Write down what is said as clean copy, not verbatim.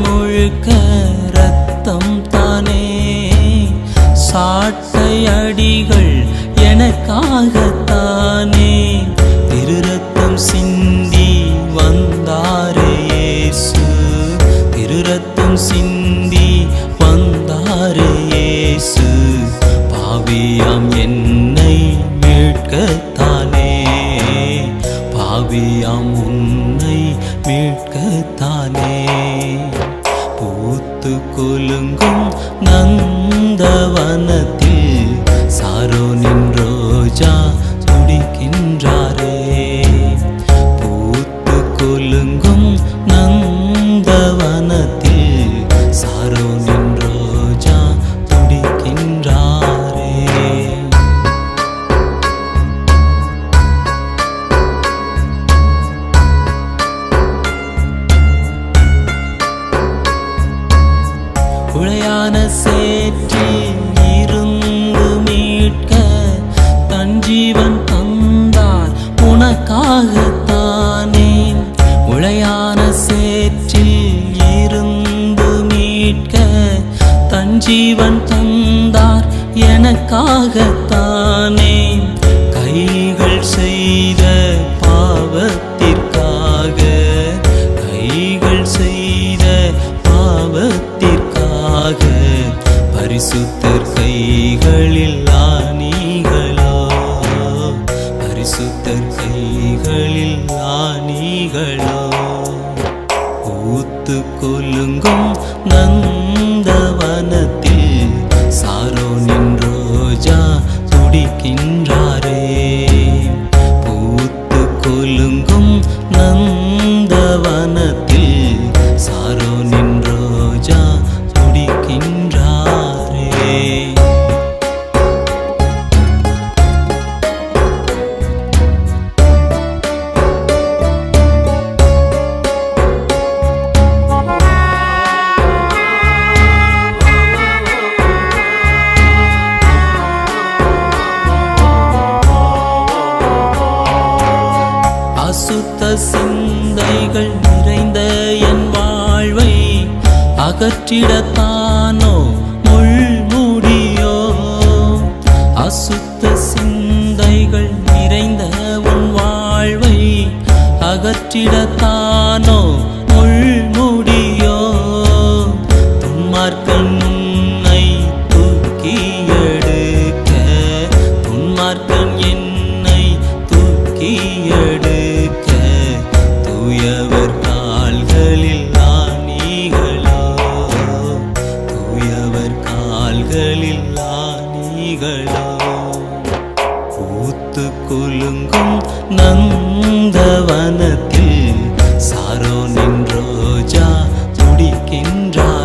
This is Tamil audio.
முழுக்க ரத்தம் தானே, சாட்டை அடிகள் எனக்காகத்தானே, திரு ரத்தம் சிந்தி வந்தாரே இயேசு, திரு ரத்தம் சிந்தி வந்தாரே இயேசு, பாவியாம் என்னை மீட்கத்தானே, பாவியாம் உன்னை மீட்கத்தானே. பூத்து குலுங்கும் நந்தவனத்தில் சாரோனின் ரோஜா துடிக்கின்றாரே, பூத்து குலுங்கும் நந்தவனத்தில் சாரோனின் ரோஜா துடிக்கின்றாரே. உளையான சேற்றில் இருந்து மீட்க தன் ஜீவன் தந்தார் உனக்காகத்தானே, உளையான சேற்றில் இருந்து மீட்க தன் ஜீவன் தந்தார் எனக்காகத்தானே, கைகள் செய்த பாவத்திற்காக, கைகள் செய்த பாவத்திற்காக, பரிசுத்தர் கைகளில் ஆணிகளோ, பரிசுத்தர் கைகளில் ஆணிகளோ, பூத்து குலுங்கும் நந்தவனத்தில் சாரோனின் ரோஜா துடிக்கின்றாரே, பூத்து குலுங்கும் நந்தவனத்தில் சாரோனின் ரோஜா துடிக்கின்றாரே. அசுத்த சிந்தைகள் நிறைந்த என் வாழ்வை அகற்றிடத்தானோ முள்முடியோ, அசுத்த சிந்தைகள் நிறைந்த உன் வாழ்வை அகற்றிடத்தானோ முள்முடியோ, துன்மார்க்கன் உன்னை தூக்கி எடுக்க, துன்மார்க்கன் என்னை தூக்கி எடுக்க, தூயவர் கால்களில் ஆணிகளோ, தூயவர் கால்களில் ஆணிகளோ, பூத்து குலுங்கும் நந்தவனத்தில் சாரோனின் ரோஜா துடிக்கின்றார்.